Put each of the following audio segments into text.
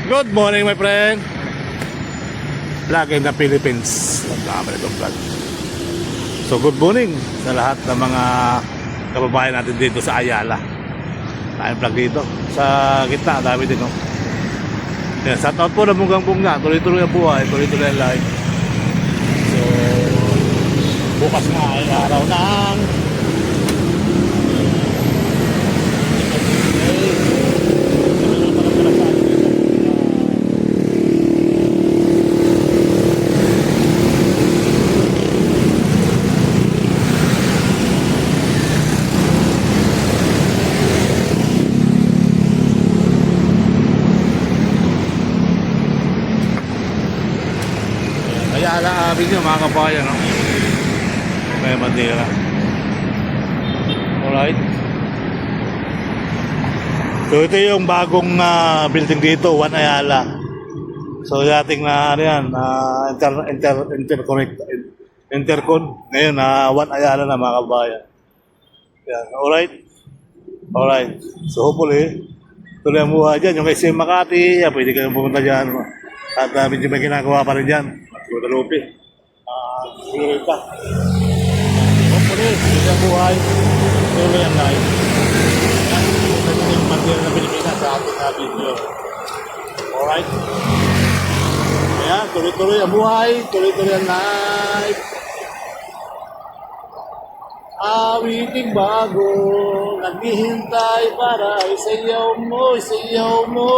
Good morning, my friend. Vlog in the Philippines. Vlog. So, good morning sa lahat ng mga kababayan natin dito sa Ayala. Tayong vlog dito. Sa gitna, dami din, no? Yan, shout out po na bunggang-bungga. Tuloy-tuloy ang buhay, tuloy-tuloy ang life. So, bukas nga ay araw ng Ayala Avenue, mga kabayan, no? May bandera. Alright. So ito yung bagong building dito, One Ayala. So dating na ano yan, intercon. Ngayon One Ayala na, mga kabayan. Yan, alright. Alright. So hopefully, tuloy ang buhay dyan. Yung SM Makati, pwede kayong pumunta dyan. At medyo may ginagawa pa rin dyan. Guadalupe. Siguro pa. Hopefully, tuloy ang buhay. Tuloy ang life. Ito yung bandera ng Pilipinas sa ating video. Alright. Ayan, tuloy-tuloy ang buhay. Tuloy-tuloy ang life. Awiting bago, naghihintay para isayaw mo, isayaw mo.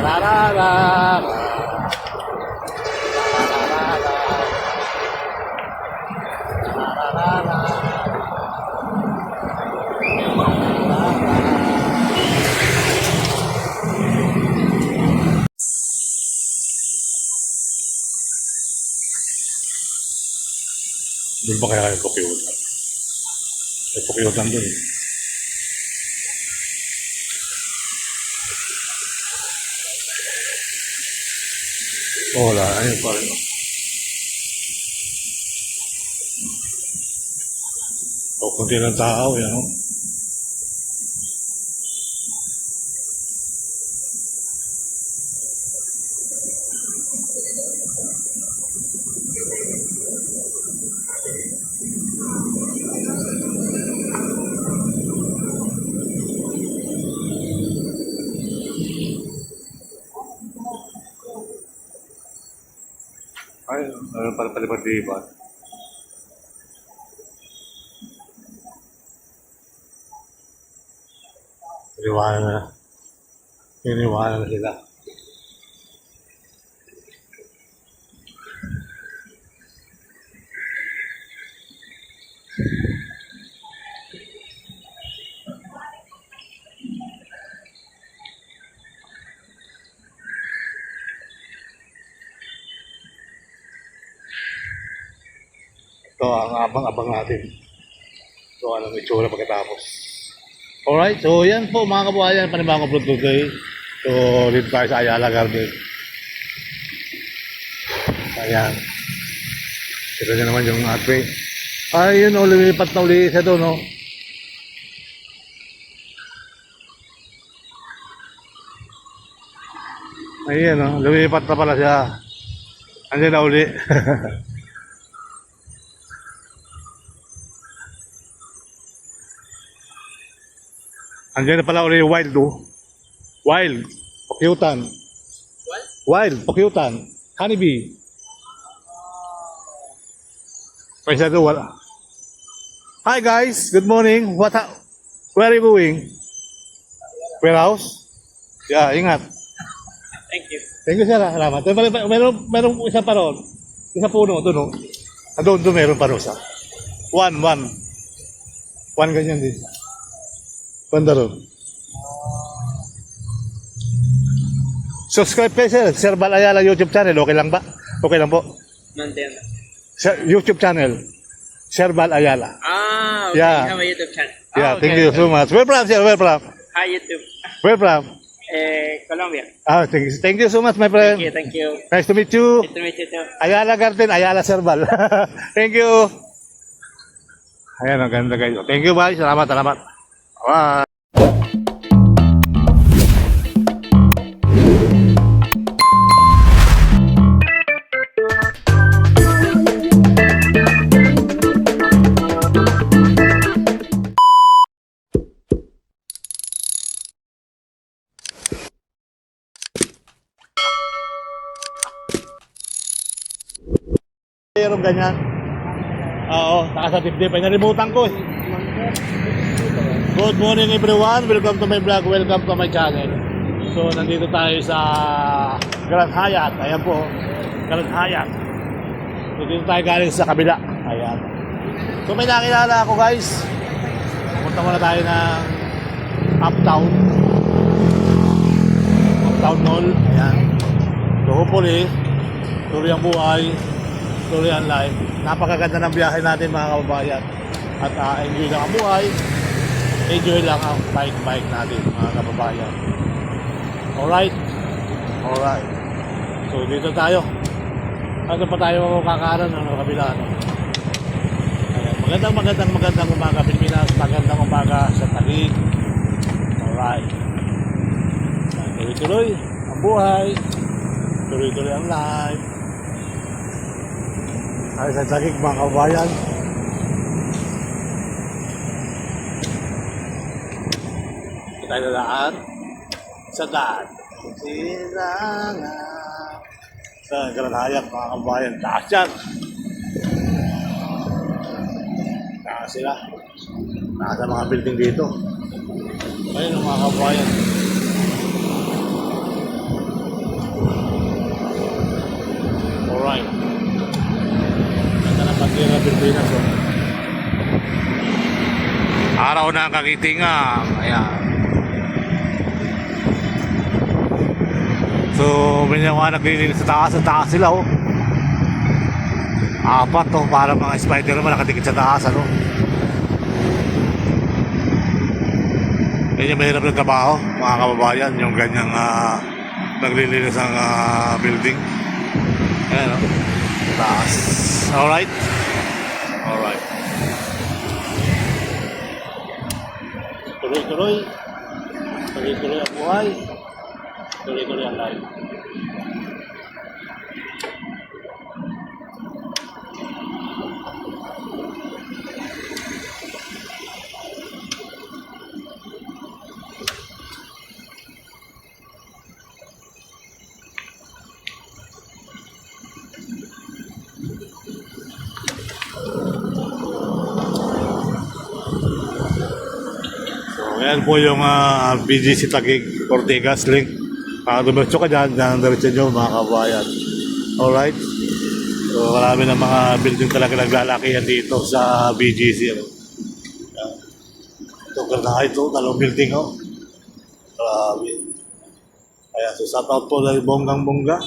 La la la la. Doon ba kaya yung Pukyutan? May Pukyutan doon. Oh, wala. Ayun pa rin. O, kunti ng tao, yan, no? Ay, meron pala palipat-lipat. Iniwanan na. Iniwanan na sila. Ito ang abang-abang natin. So, anong itsura pagkatapos. Alright, so yan po mga kabuhayan, panibagong upload today. So, dito tayo sa Ayala Garden. Ayan. Ito nyo naman yung atway. Ay, yun, lumilipat na uli siya doon, no? Ayan, no? Lumilipat na pala siya. Andiyan na uli. Andiyan na pala ulit yung wild, oh. Wild. Pukyutan. What? Wild. Pukyutan. Honeybee. Pwede doon, wala. Hi guys. Good morning. Where are you going? Warehouse? Yeah, ingat. Thank you. Thank you, sir. Salamat. Meron isa pa ron. Isa puno. Doon, oh. Doon meron pa ron sa. One ganyan din. Banda ron. Subscribe kayo, sir. Sir Bal Ayala YouTube channel. Okay lang ba? Okay lang po. Mountain. Sir, YouTube channel. Sir Bal Ayala. Okay. Yeah. You have a YouTube channel. Yeah, Okay. thank you so much. Where from, sir? Where from? Hi, YouTube. Where from? Colombia. Thank you so much, my friend. Thank you. Nice to meet you. Nice to meet you too. Ayala Garden, Ayala Serval. Thank you. Ayan, ang ganda guys. Thank you, bye. Salamat, salamat. Bye. Meron ganyan. Oo, naka sa dibdib. Ay, nalimutan ko eh. Good morning everyone. Welcome to my vlog. Welcome to my channel. So, nandito tayo sa Grand Hyatt. Ayan po. Grand Hyatt. So, dito tayo galing sa kabila. Ayan. So, may nakilala ako guys. Punta muna tayo ng Uptown. Uptown Mall. Ayan. So, hopefully, tuloy ang buhay. Tuloy ang life. Napakaganda ng biyahe natin mga kababayan. At enjoy lang ang buhay. Enjoy lang ang bike natin mga kababayan. Alright? Alright. So dito tayo. Ano pa tayo kakaroon ng kabila? No? Ayan. Magandang umaga Pilipinas. Magandang umaga sa Taguig. Alright. Tuloy-tuloy ang buhay. Tuloy-tuloy ang life. Ay sa Taguig mga kabayan. Ito tayo dadaan sa daan. Silangan. Sa Grand Hyatt mga kabayan. Taas yan. Taas sila. Taas ang mga building dito. Ayun mga kabayan. Alright. Pagkira Pilipinas oh. Araw na ang kagitingang. Ayan. So may mga naglilinis sa taas sila oh. Apat oh, para mga Spider-Man nakatikit sa taas ano. Yan yung mahirap ng trabaho mga kababayan. Yung ganyang naglilinis ang building. Ayan oh. Taas. Alright. Alright. Tuloy-tuloy. Tuloy-tuloy ang buhay. Tuloy-tuloy ang life. Ayan po yung BGC Taguig Ortigas link. Dumiretso ka dyan diretso nyo mga kabayan. Alright. So marami ng mga building talaga naglalakihan dito sa BGC. Ano? Ito ganda ito, dalawang building oh. Grabe. Ayan, so shout out po dahil bonggang-bongga.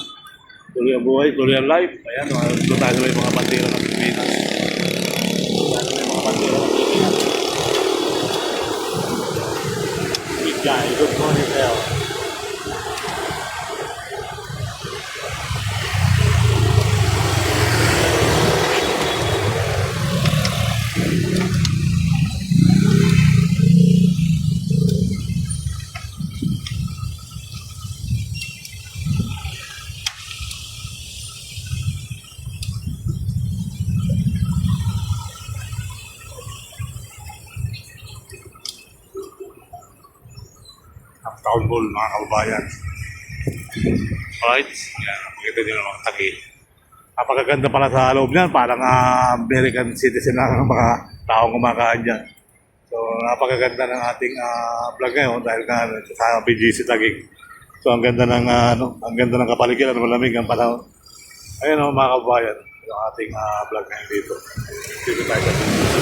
Tuloy ang buhay, tuloy ang life. Ayan, ito tayo yung mga bandera ng Pilipinas. Ito yung mga bandera ng Pilipinas. Guy, good morning sa'yo. Uptown Mall mga kababayan. Alright, yan, makita nyo ng mga Taguig. Napakaganda pala sa loob niyan, parang American citizen lang ang mga taong kumakain dyan. So napakaganda ng ating vlog ngayon dahil nga sa BGC Taguig. So ang ganda ng ang ganda ng kapaligiran, malamig ang panahon. Ayun mga kababayan, yung ating vlog ngayon dito. Dito tayo sa BGC.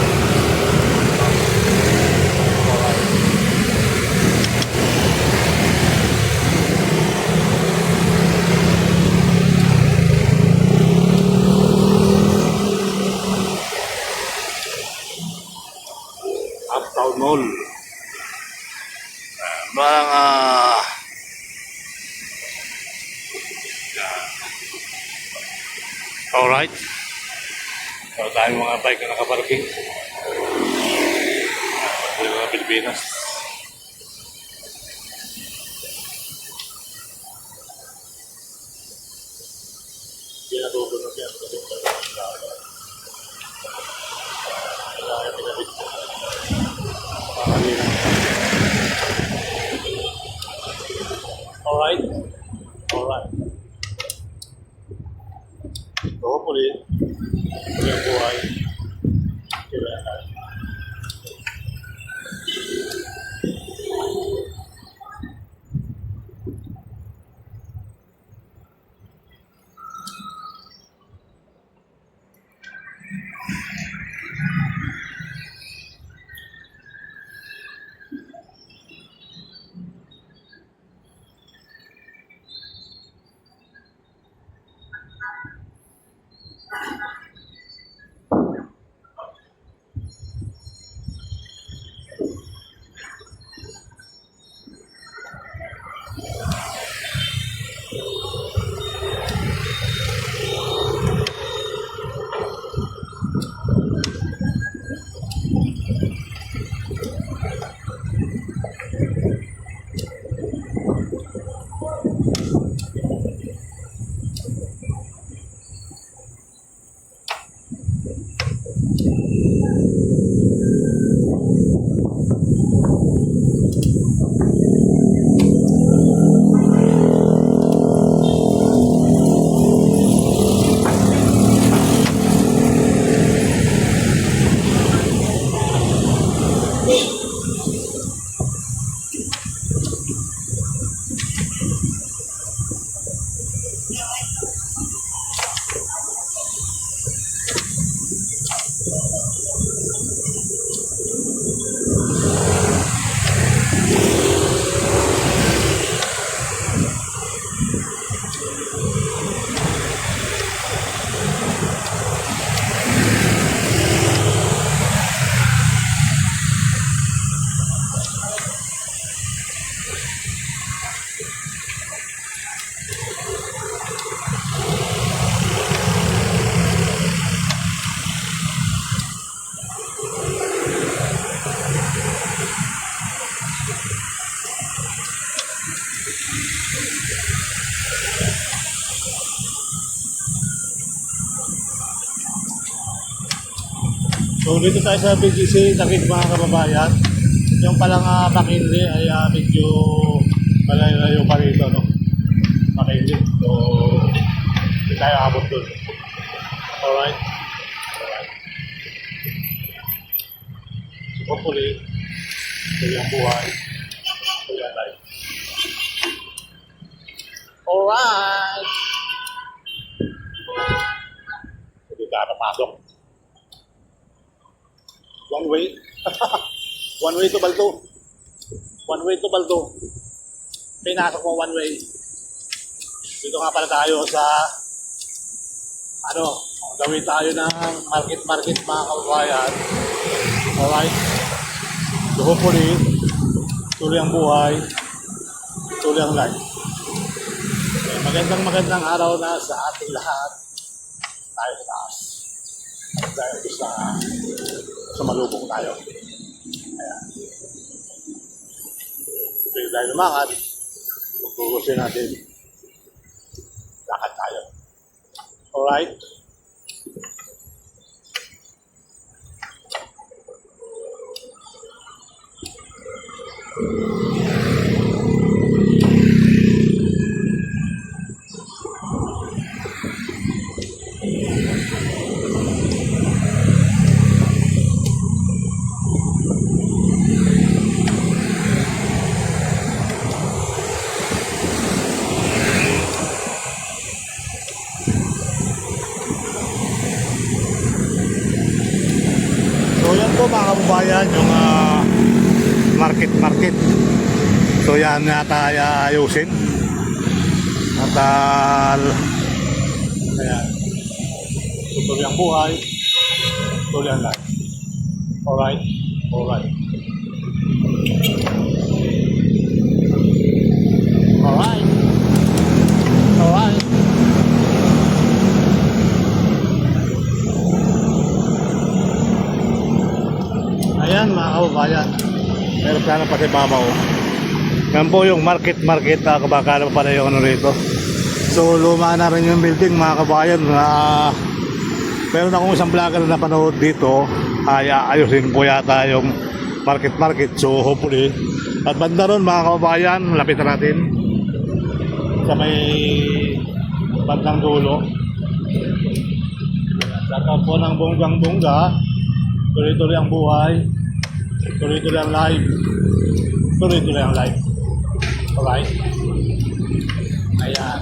Uptown Mall. Parang Alright. So, tayong mga bike na nakaparking. Dito mga Pilipinas. Hindi na tutunog yan. Alright. Alright. So hopefully, yung buhay. Sila yan. So dito tayo sa BGC, nakit mga kababayan. Yung palang McKinley ay medyo malayo pa rito, no? McKinley. So, hindi tayo abot doon. Alright? Alright. So hopefully, ito yung buhay. Ito yung life. Alright! Hindi ka napasok. One way. One way to Baldo. One way to Baldo. Pinasok mo one way. Dito nga pala tayo sa gawin tayo ng market mga kababayan. Alright. So hopefully, tuloy ang buhay, tuloy ang life. Magandang araw na sa ating lahat. Tayo sa taas. Dahil sa malubong tayo. Ayan. Pwede tayo lumakad. Pupusin natin. Lakad tayo. Alright? po mga kababayan yung market. So yan yata ayusin. At ayan. Tuloy ang buhay. Tuloy ang life. Alright? Alright. Alright. Alright. sana pati babaw. Yan po yung market na kabakala pa pala yung ano rito. So luma na rin yung building mga kabayan. Meron akong isang vlogger na napanood dito. Ay ayusin po yata yung market. So hopefully. At banda ron mga kabayan, lapit na natin. Sa may bandang dulo. Saka po ng bonggang-bongga. Tuloy-tuloy ang buhay. Tuloy-tuloy ang live. Tuloy-tuloy ang live. Alright. Ayan.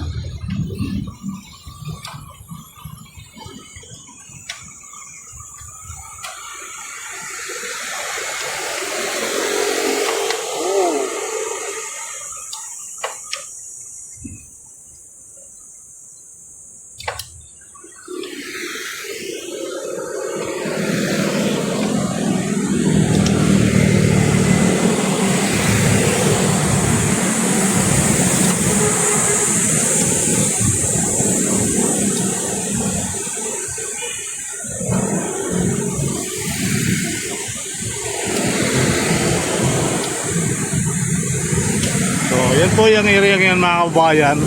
So, yan po yung area ngayon mga kabayan.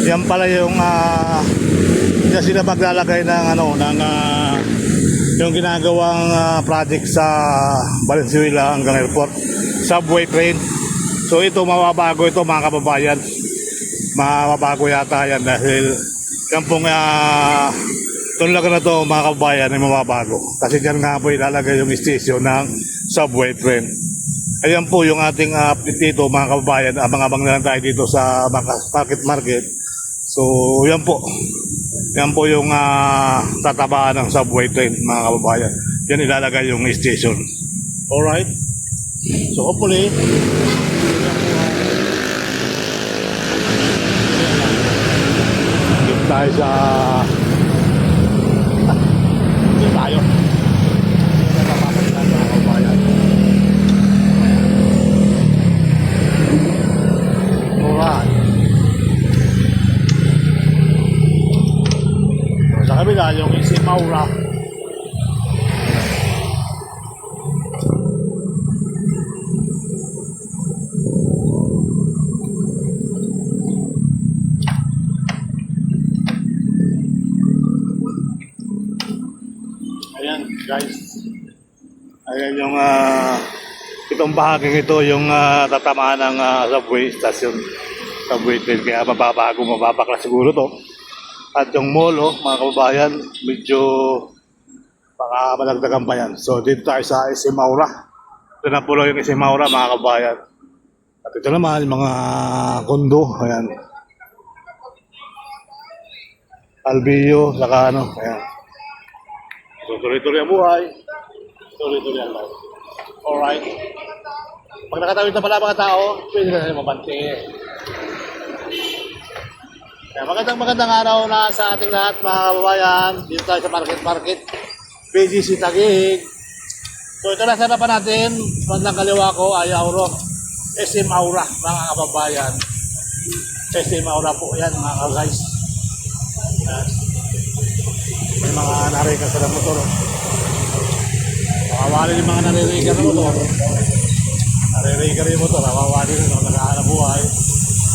Yan pala yung yan sila maglalagay ng yung ginagawang project sa Valenzuela hanggang airport, subway train. So ito mababago ito mga kababayan. Mababago yata yan dahil yan pong tunlagan na to mga kababayan ay mababago. Kasi dyan nga po ilalagay yung station ng subway train. Ayan po yung ating update dito mga kababayan. Abang-abang na lang tayo dito sa market. So yan po. Yan po yung tatabaan ng subway train mga kababayan. Yan ilalagay yung station. Alright. So hopefully dito tayo sa dito tayo. Mga kababayan. Alright. Sa kabila yung si Maura. Ayan guys. Ayan yung itong bahaging ito yung tatamaan ng subway station, subway train, kaya mababakla siguro to. At yung mall mga kababayan, medyo baka malagdagan pa yan. So dito tayo sa SM Maura. Ito na po yung SM Maura mga kababayan. At ito naman mga kondo, ayan, Albio, saka ayan. So tuloy-tuloy ang buhay, tuloy-tuloy ang life. Alright. Pag nakatawid na pala mga tao, pwede na tayo mabante. Kaya magandang araw na sa ating lahat mga kababayan. Dito tayo sa market. PGC Taguig. So ito na sa harapan natin. Bandang kaliwa ko ay Auro. SM Aura mga kababayan. SM Aura po yan mga guys. May mga narika sa motor. Makawali yung mga naririka sa motor. Naririka rin yung motor. Makawali rin yung naghahanap buhay.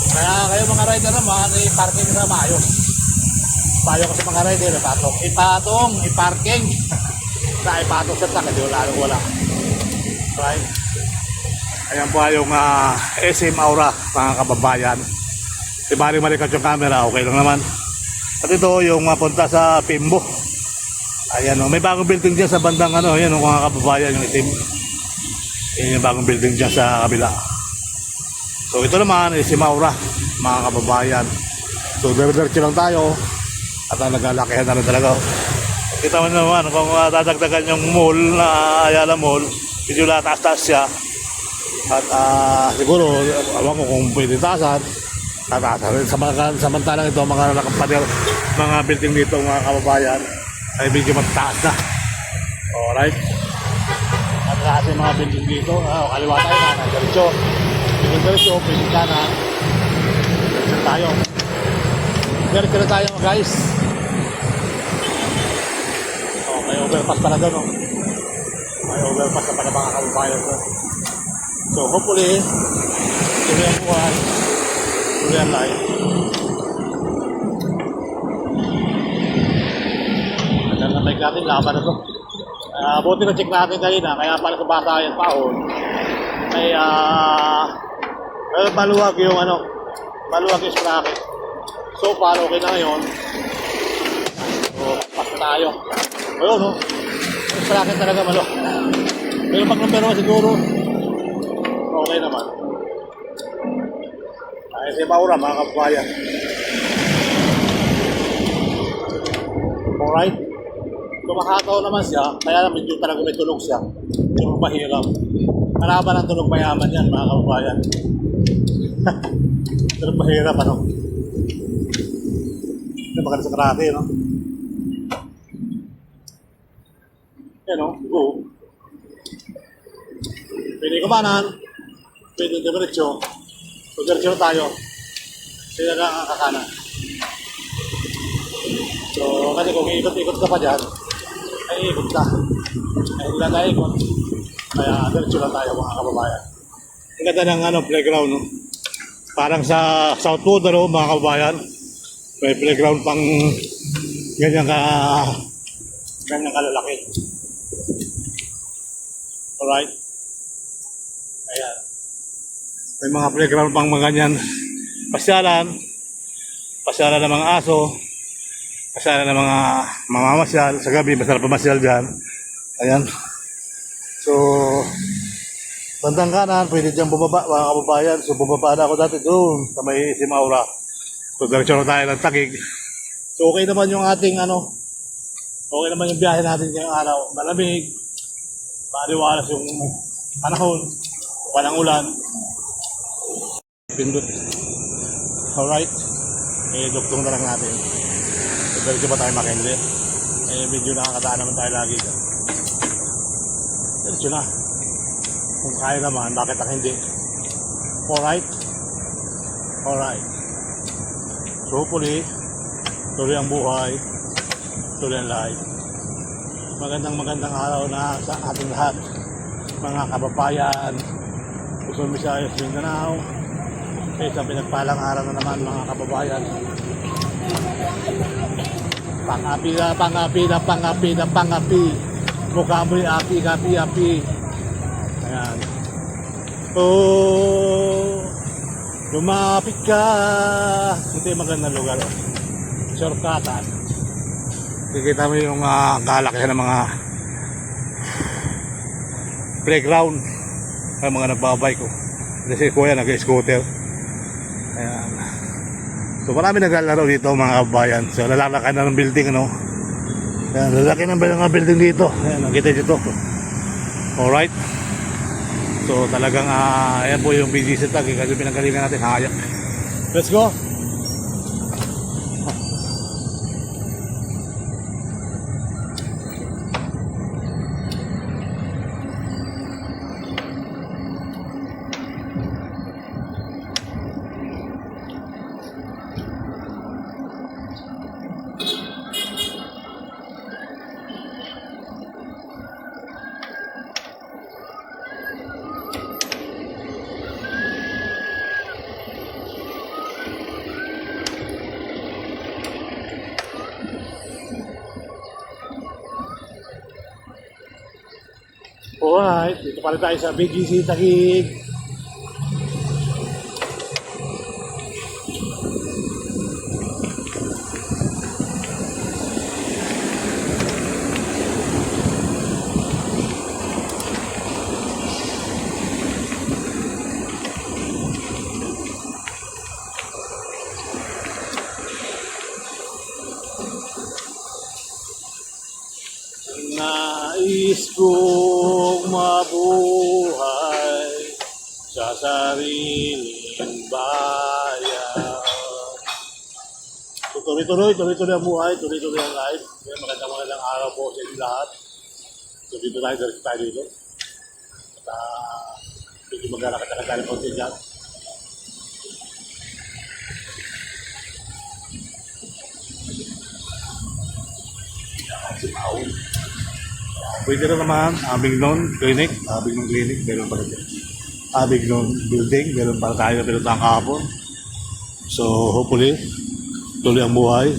Kaya kayo mga rider naman, i-parking na maayos. Payo ko sa mga rider, i-parking. Sa ipatong sa taka, di wala. Right? Ayan po yung SM Aura, mga kababayan. Si balik-balikat yung camera, okay lang naman. At ito yung punta sa Pimbo. Ayan may bagong building dyan sa bandang yan mga kababayan, yung itim. Yan yung bagong building dyan sa kabila. So ito naman si Maura mga kababayan. So diretso lang tayo. At nagalakihan na rin talaga. Kita mo naman kung dadagdagan yung mall na Ayala Mall, medyo taas-taas siya. At siguro alam ko kung pwede taasan, tatasan rin. Samantalang ito mga nakapanel, mga building dito mga kababayan ay medyo mataas na. Alright. At kasi mga building dito, kaliwa tayo na, diretso. Diretso, pwede kanan. Diretso tayo. Diretso tayo guys. May overpass pala doon. May overpass na pala mga kababayan. So So hopefully, tuloy ang buhay, tuloy ang life. Hanggang na bike natin, laban na to. Buti na check natin kanina, kaya pala kumasa yung paon. May maluwag yung maluwag yung sprocket. So far, okay na ngayon. So, pas na tayo. Ayun, no? Yung sprocket talaga maluwag. Pero pag number 1 siguro, okay naman. Ay, si Maura, mga kababayan. Alright. Tumakataw naman siya, kaya medyo talaga may tulog siya. Tulog mahirap. Kalaban ng tulog mayaman yan, mga kababayan. Tulog mahirap, ano? Ito maganda sa karate, no? Yan, no? Go. Pwede kumanan, pwede diretso. So, diretso tayo. Sila lang ang kakanan. So, kasi kung ikot-ikot ka pa dyan, ay ikot ka. Ay hindi lang tayo ikot. Kaya diretso lang tayo mga kababayan. Ang ganda ng playground, no? Parang sa Southwood, mga kababayan. May playground pang ganyan kalalaki. Alright. Ayan. May mga playground pang mga ganyan. Pasyalan ng mga aso. Pasyalan ng mga mamamasyal. Sa gabi, masarap pamasyal dyan. Ayan. So, bandang kanan, pwede dyan bumaba, mga kababayan. So, bumaba na ako dati doon sa may si Maura. So, diretso na tayo ng Taguig. So, okay naman yung ating okay naman yung biyahe natin ngayong araw. Malamig, maliwalas yung panahon, walang ulan. Pindot. Alright. Duktong na lang natin. So, diretso pa tayo makende. Medyo nakakataan naman tayo lagi. Diretso na. Kung kaya naman, bakit ang hindi? Alright? Alright. So hopefully, tuloy ang buhay, tuloy ang life. Magandang araw na sa ating lahat, mga kababayan, Luzon, Visayas, Mindanao. Isang pinagpalang araw na naman, mga kababayan. Pangapi. Mukha mo'y api. Ayan. Oh, lumapit ka. Ito yung magandang lugar. Shortcutan. Kikita mo yung kalakihan ng mga playground. Ay mga nagbabike ko. Kasi kuya nag-scooter. Ayan. So marami naglalaro dito mga kabayan. So lalaki na ng building, no? Ayan, lalaki ng mga building dito. Ayan, nakita dito. Alright. So talagang ayan po yung BGC tag kasi pinanggalingan natin hayak. Let's go. Alright, dito pala tayo sa BGC Taguig. Nais kong mabuhay sa sariling bayan. So, tuloy-tuloy ang buhay, tuloy-tuloy ang life. Kaya magandang araw po sa inyo lahat. So, dito tayo dito. At medyo maglalakad-lakad po sa dyan. Si Paul. Pwede rin naman, Bignon Clinic, meron pa rin. Abignon building. Meron para tayo na pinuntahan kahapon. So, hopefully, tuloy ang buhay,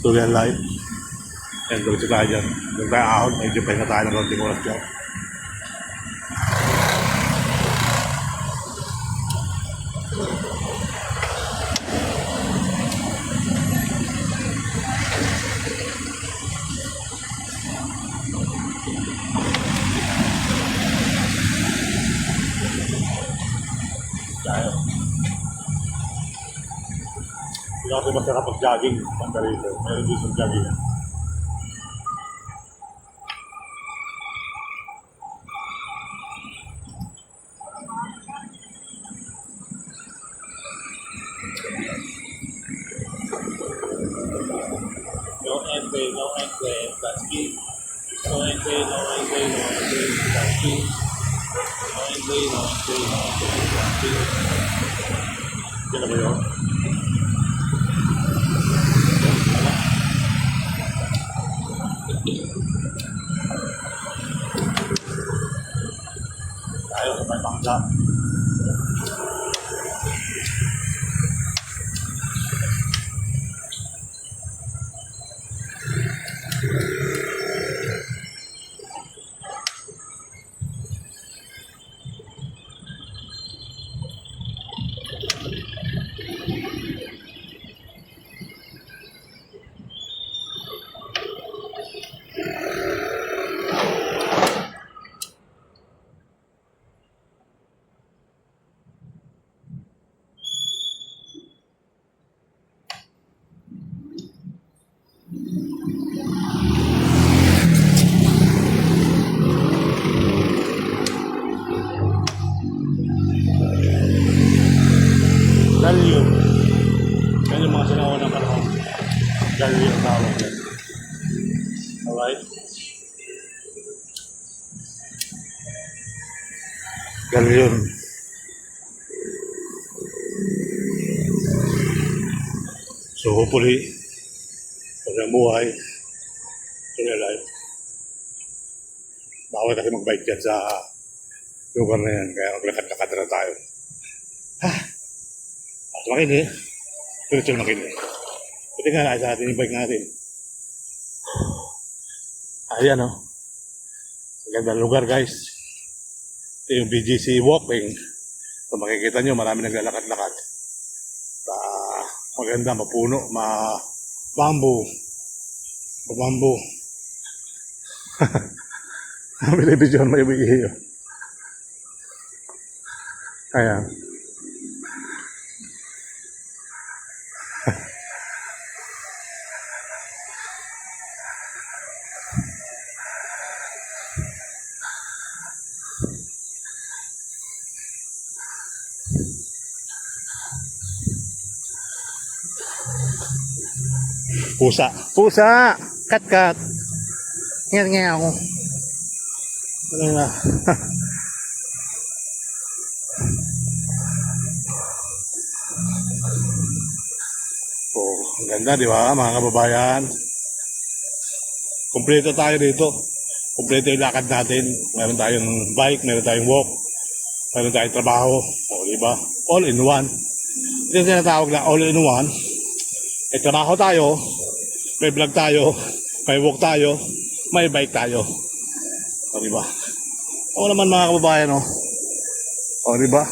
tuloy ang life. And tuloy tayo dyan. Doon tayo ahon, medyo pahinga tayo ng konting oras dyan. Tayo. Hindi kasi masarap mag-jogging. Banda rito. Meron din sa jogging. No entry, no entry, that's key. No entry, no entry, no entry, that's key. No entry, no entry, no entry, that's key. Yan na ba yun? Tayo sa may bangsa. Galyo. Yan yung mga sinawa ng panahon. Galyo ang tawag yan. Alright? Galyon. So hopefully, pag ang buhay, tuloy life. Bawal kasi mag-bike dyan sa lugar na yan, kaya maglakad-lakad na tayo. At makini, tuloy makini. Buti nga na sa atin yung bike natin. Ayan o. Magandang lugar guys. Ito yung BGC walking. Kung makikita nyo, marami naglalakad-lakad. Maganda, mapuno, bamboo. Bamboo. Bilibidyon, may ibigiyo. Ayan. Pusa. Pusa! Kat-kat! Ngaw-ngaw. Ano na? Oh, ang ganda, di ba, mga kababayan? Kompleto tayo dito. Kompleto yung lakad natin. Meron tayong bike, meron tayong walk, meron tayong trabaho. O, di ba? All in one. Ito yung tinatawag na all in one. May trabaho tayo, may vlog tayo, may walk tayo, may bike tayo. O, di ba? O naman mga kababayan, o. O, di ba?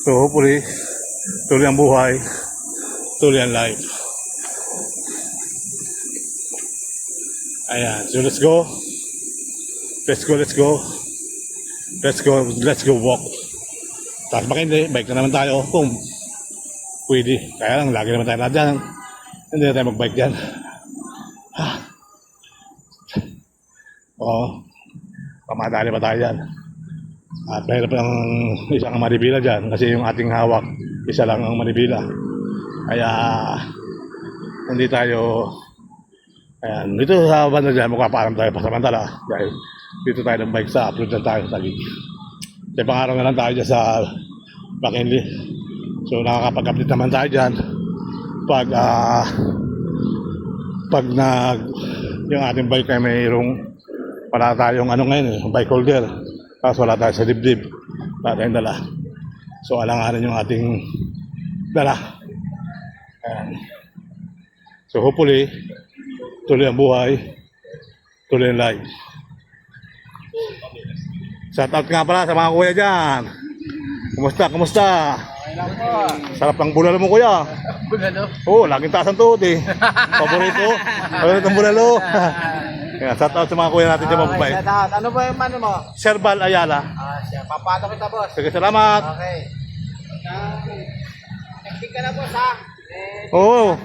So, hopefully, tuloy ang buhay, tuloy ang life. Ayan, so let's go. Let's go, let's go. Let's go, let's go walk. Tapos makindi, bike na naman tayo kung pwede. Kaya lang, lagi naman tayo na dyan. Hindi na tayo mag-bike dyan. Oo. Pamadali pa tayo dyan. At mahirap lang isang manibila dyan kasi yung ating hawak, isa lang ang manibila. Kaya hindi tayo, ayan, dito sa banda dyan, mukha parang tayo pasamantala. Dahil dito tayo ng bike sa upload na tayo sa Taguig. Sa pang-araw na lang tayo dyan sa McKinley. So nakakapag-update naman tayo dyan pag yung ating bike ay mayroong wala tayong ano ngayon, bike holder. Tapos wala tayo sa dibdib. Wala tayong dala. So alanganin yung ating dala. Ayan. So hopefully, tuloy ang buhay, tuloy ang life. Shout out nga pala sa mga kuya dyan. Kumusta? Kumusta? Okay lang po. Sarap ng bulalo mo kuya. Bulalo? Oo, laging taas ang tuhod eh. Paborito. Paborito ang bulalo. Kaya shout out sa mga kuya natin dyan mababay. shout out. Ano ba yung mano mo? Serbal Ayala. Siya. Papato kita, boss. Sige, salamat. Okay. Nagting ka na, boss, ha? Oo.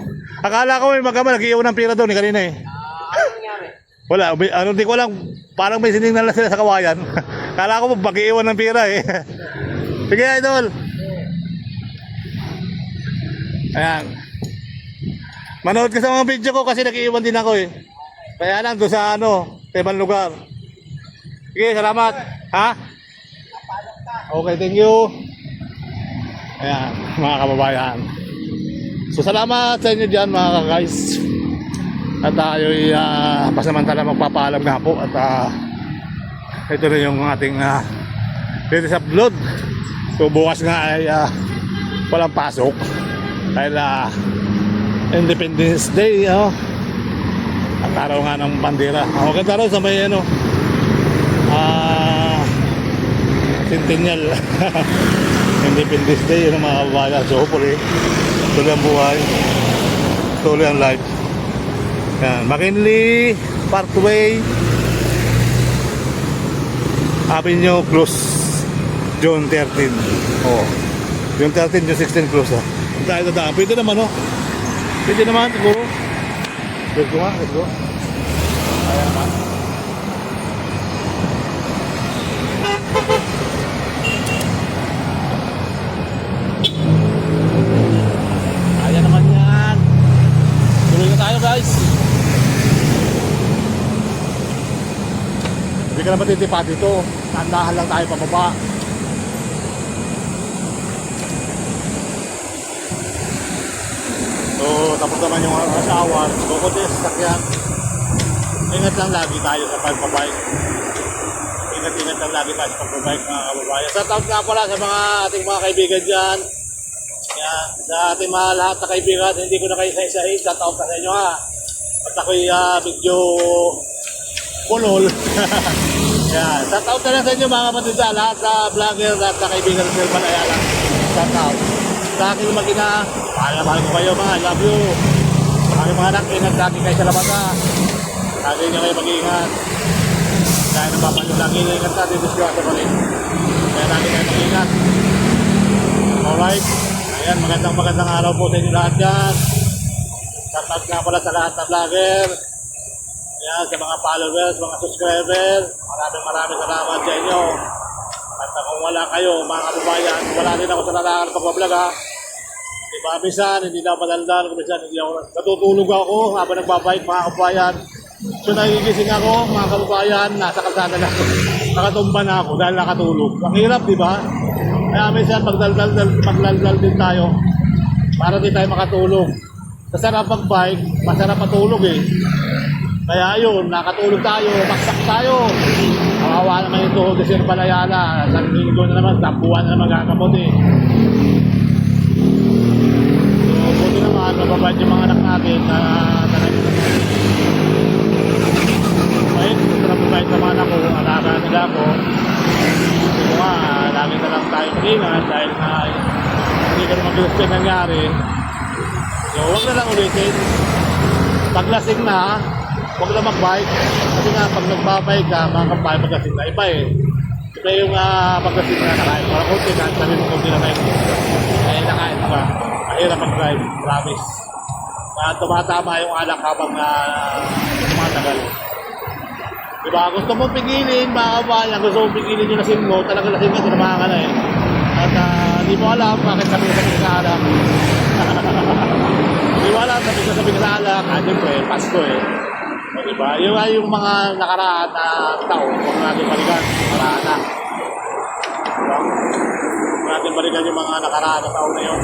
Akala ko may magkama, nag-iiwan ng pira doon eh, kanina eh. Ano nangyari? Wala, ano di ko lang, parang may sinignan lang sila sa kawayan. Kala ko mag-iiwan ng pira eh. Sige, idol. Ayan. Manood ka sa mga video ko kasi nag-iiwan din ako eh. Kaya lang doon sa ano, sa ibang lugar. Sige, salamat. Ha? Okay, thank you. Ayan, mga kababayan. So salamat sa inyo dyan mga guys. At tayo'y pasamantala magpapaalam nga po. At ito na yung ating latest upload. So bukas nga ay walang pasok. Dahil Independence Day. At araw nga ng bandera. Okay araw sa may ano Centennial. Independence Day yun ang mga kababayan. So hopefully tuloy ang buhay, tuloy ang life. Yan, McKinley Parkway Avenue close June 13. Oh, June 13, June 16 close Tayo dadaan. Pwede naman Pwede naman siguro. Let's go nga, let's go. Ayan naman. Ayan naman yan. Tuloy na tayo guys. Hindi ka naman titipa dito. Tandahan lang tayo pababa. So tapos naman yung rush hour. Bukod din sa sakyan. Ingat lang lagi tayo sa pagbabike. Ingat lang lagi tayo sa pagbabike mga kababayan. Shout out nga pala sa mga ating mga kaibigan dyan. Yan, sa ating mga lahat na kaibigan, hindi ko na kayo isa-isahin, shout out sa inyo ha. At ako'y medyo punol. Yan, shout out na lang sa inyo mga kapatid sa lahat sa vlogger at sa kaibigan ng Selman Ayala. Shout out. Sa aking mag-ina, mahal ko kayo mga, I love you. Sa aking mga anak, ingat lagi kayo sa labas ha. Lagi nyo kayo mag-iingat. Dahil napapanyo lagi nyo ingat natin, disgrasya pa rin. Kaya lagi kayo mag-iingat. Alright. Ayan, magandang araw po sa inyo lahat dyan. Shout nga pala sa lahat na vlogger. Ayan, sa mga followers, mga subscribers. Maraming salamat sa inyo. At kung wala kayo, mga kababayan, wala din ako sa larangan ng pagbablog ha. Diba, minsan, hindi na padaldal. Minsan, hindi ako, natutulog ako habang nagbabike mga kababayan. So, nagigising ako, mga kababayan, nasa kalsada na ako. Nakatumba na ako dahil nakatulog. Ang hirap, di ba? Kaya minsan magdaldal din tayo para di tayo makatulog. Masarap mag-bike, masarap matulog eh. Kaya yun, nakatulog tayo, maksak tayo. Kawawa naman yung tuhod ni Sir Balayala. Sa linggo na naman, tapuan na naman gagamot eh. So, buti naman, mababait yung mga anak natin na talagang mabait sa mga anak ko, alaga nila ako. Kasi nga, lagi na lang tayo mag-ingat dahil na hindi ka naman gusto yung nangyari. So, huwag na lang ulitin. Pag lasing na, huwag na mag-bike. Kasi nga, pag nag-bike ka, mga kabahay, pag-lasing na iba eh. Iba yung pag-lasing na nakain mo. Kunti na, sabi mo kunti na kayo. Kaya nakain mo ka. Mahirap mag-drive, promise. Tumatama yung alak habang tumatagal. Diba? Gusto mong pigilin, mga kabayan, gusto mong pigilin yung lasing mo, talaga lasing ka, tinamahan ka na eh. At hindi mo alam bakit sabi ka sa alak. Hindi mo alam sabi ka sa alak, siyempre, Pasko eh. O, diba? Yung mga nakaraan na tao, huwag natin balikan, nakaraan na. Diba? Huwag natin balikan yung mga nakaraan na tao na yun.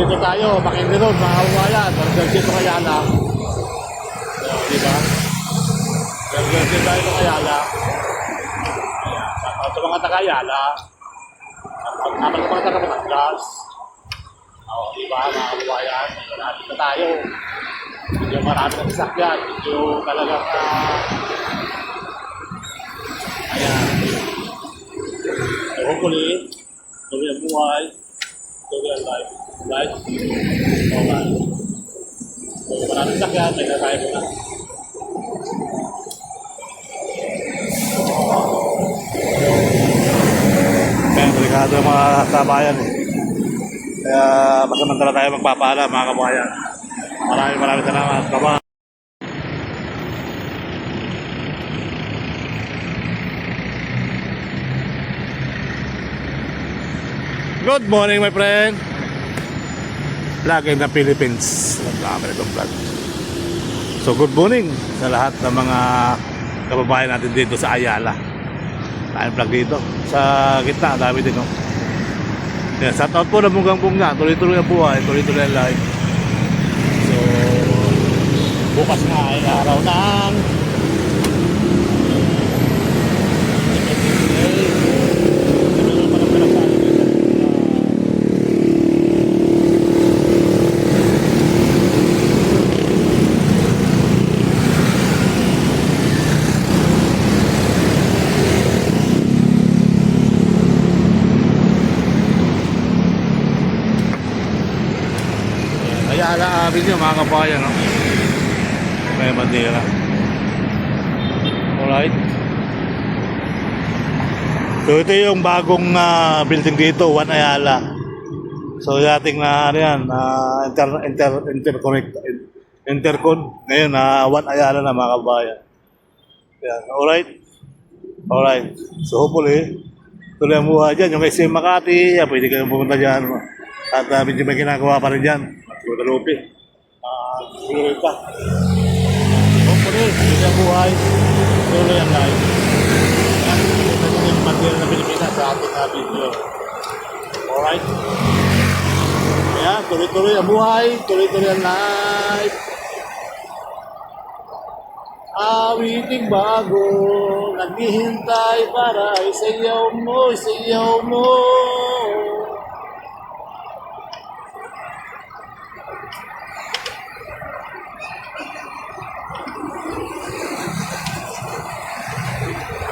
Dito tayo, makindi ron, mga kawayan. Dito kaya lang. So, diba? Pag-welcome tayo sa Ayala. Sa mga taga-Ayala. Ang mga taga-Batangas. Oo, diba mga kababayan? Malapit na tayo. Medyo marami ng sasakyan. Medyo talagang ayan. So hopefully, tuloy ang buhay. Tuloy ang life. Right? Okay. So maraming sasakyan. May tayo muna. Kaya delikado ang mga kabayan eh. Kaya masamantala tayo magpapaalam mga kabayan. Maraming salamat. Bye-bye. Good morning my friend. Vlog in the Philippines. Ang itong vlog. So good morning sa lahat ng mga kababayan natin dito sa Ayala. Tayong vlog dito. Sa gitna, dami din. No? Yan, shout out po na munggang-bung nga. Tuloy-tuloy ang buhay, tuloy-tuloy ang life. So, bukas nga ay araw ng Ayala Avenue mga kabayan, no? May bandera. Alright. So ito yung bagong building dito, One Ayala. So yating na ano yan, intercon. Ngayon One Ayala na mga kabayan. Yan, alright. Alright. So hopefully, tuloy ang buhay dyan. Yung SM Makati, pwede kayong pumunta dyan. At medyo may ginagawa pa rin dyan. Guadalupe. Tuloy pa. Hopefully, tuloy ang buhay. Tuloy ang life. Yan. Ito yung bandera ng Pilipinas sa ating video. Alright. Ayan, tuloy-tuloy ang buhay. Tuloy-tuloy ang life. Awiting bago, naghihintay para isayaw mo, isayaw mo.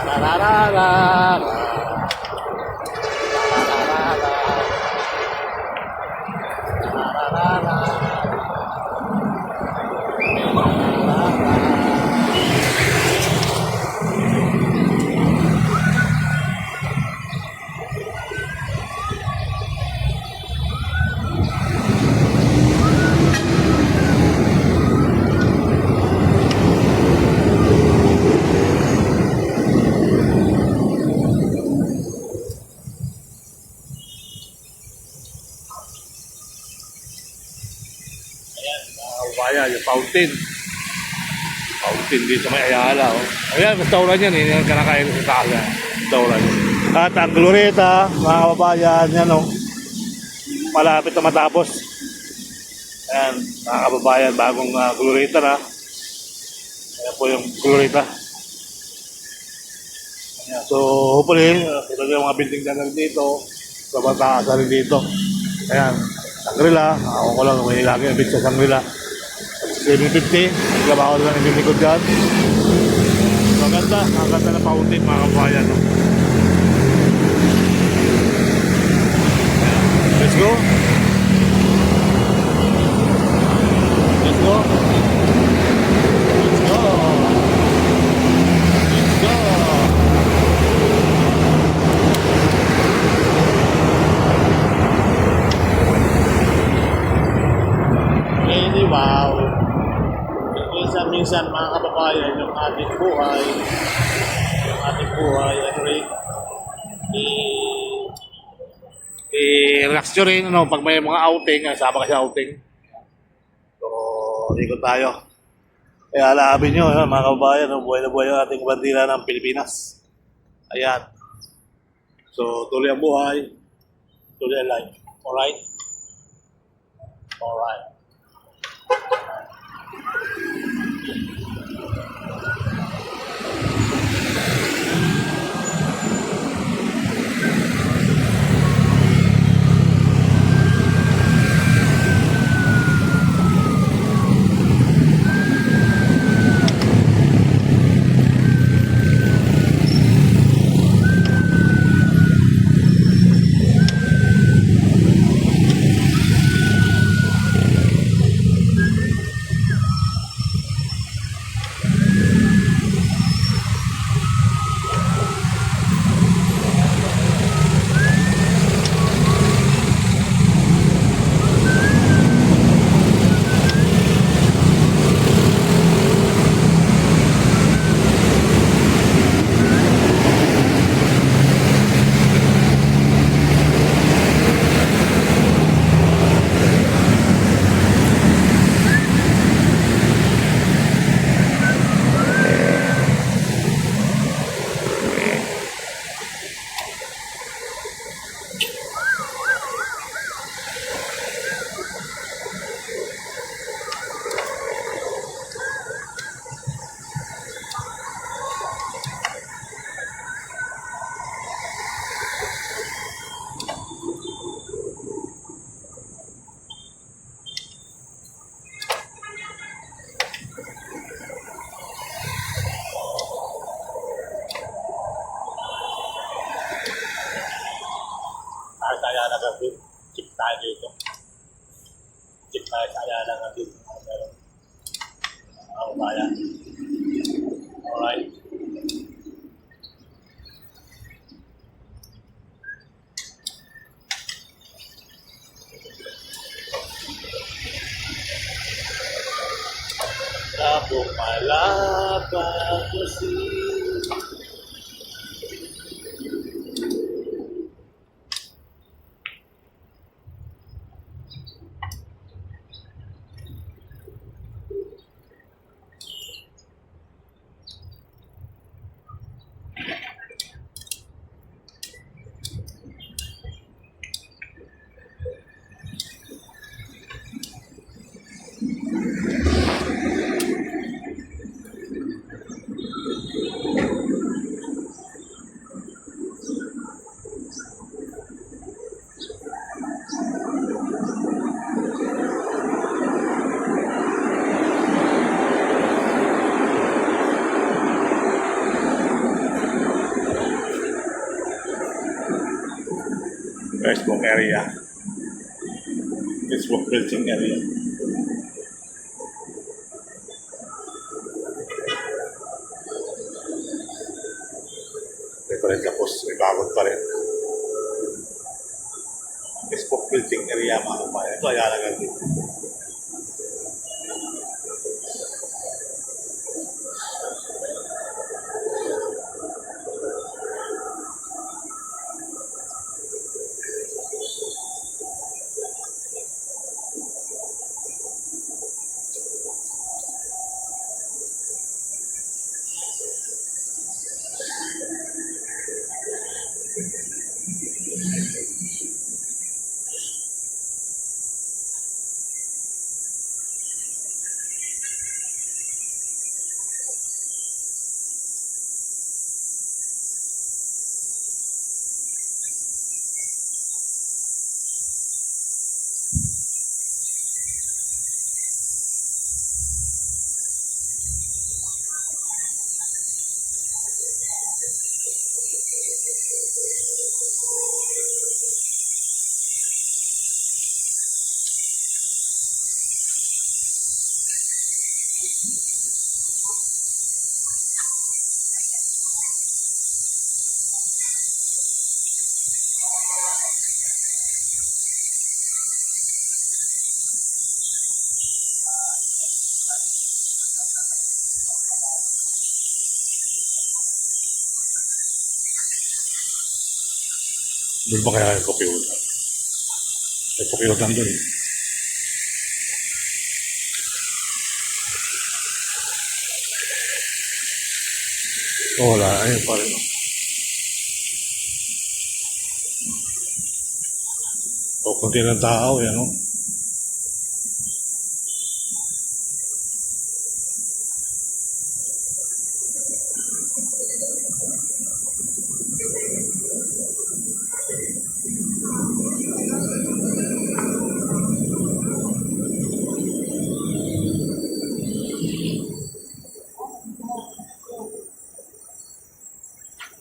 La la la la Ayan, yung fountain. Fountain dito sa may Ayala. Oh. Ayan, restaurant yan. Yung kanakain sa taas. Restaurant. At ang Glorieta, mga kababayan, yan o. Malapit na matapos. Ayan, mga kababayan, bagong Glorieta na. Ayan po yung Glorieta. Ayan, so, hopefully, ito yung mga building na rin dito. Sa Batangas rin dito. Ayan, Sangrila. Ako ko lang, may lagi ang bit sa Sangrila. 750, naglabaw lang yung likod dyan. Maganda, ang ganda na fountain mga kabayan. No? Let's go. Let's go. Let's go. Let's go. Really wow. Minsan mga kababayan, yung ating buhay, ano rin, i-relax nyo rin, ano, pag may mga outing, sama kasi outing. So, ikot tayo. Kaya alaabin nyo, mga kababayan, buhay na buhay yung ating bandila ng Pilipinas. Ayan. So, tuloy ang buhay, tuloy ang life. Alright? Alright. Garden. Check tayo dito. Check tayo sa Ayala Garden. Meron. Kababayan. Alright. Ako malapad kasi. Facebook area. Facebook building area. May pa rin tapos, may bagod pa rin. Facebook building area mga kabayan. Ito ay alagal din. Doon ba kaya yung kopiutan? May kopiutan doon eh. Oh, wala. Ayun pa rin. O, kunti ng tao, yan o.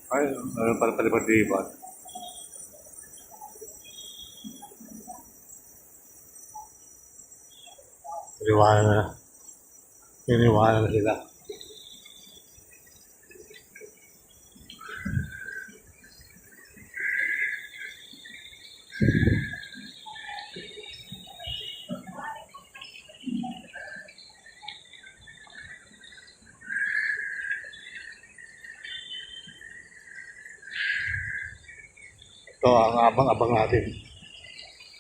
Ay, ano para palipad-lipat. Iniwanan na. Iniwanan na sila. Ito ang abang-abang natin.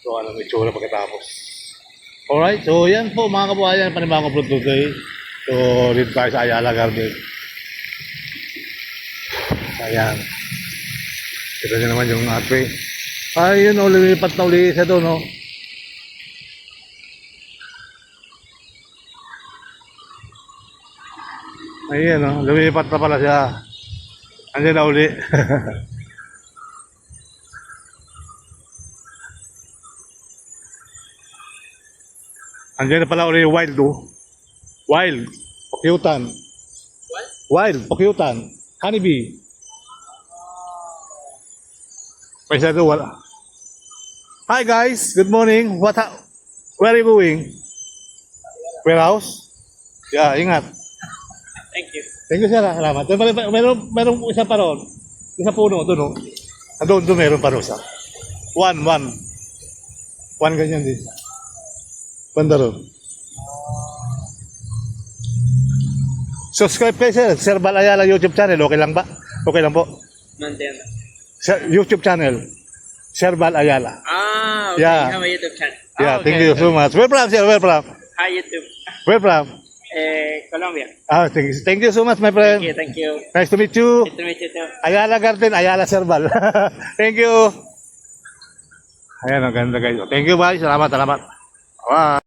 So, anong itsura pagkatapos. Alright, so yan po mga kababayan, panibagong vlog today. So, dito tayo sa Ayala Garden. Ayan. Ito nyo naman yung ate. Ay, yun o, lumipat na uli siya doon, no? Ayan, no? Lumipat na pala siya. Andiyan na uli. Andiyan na pala uli yung wild, oh. Wild. Pakyutan. What? Wild. Pakyutan. Honeybee. May isa doon, wala. Hi guys, good morning. Where are you going? Warehouse? Yeah, ingat. Thank you. Thank you sir, salamat. Meron isa pa ron. Isa puno, doon o. Doon meron pa ron isa. One ganyan din. Banda ron. Subscribe kayo sir, Sir Bal Ayala YouTube channel. Okay lang ba? Okay lang po. Mandela. YouTube channel. Sir Bal Ayala. Ah, okay. Yeah. Have a YouTube channel. Yeah, okay, thank you so much. Where from sir? Where from? Hi, YouTube. Where from? Colombia. Thank you so much my friend. Thank you. Nice to meet you. Nice to meet you too. Ayala Garden, Ayala Serbal. Thank you. Ayan, ang ganda guys. Thank you, bye. Salamat. Bye.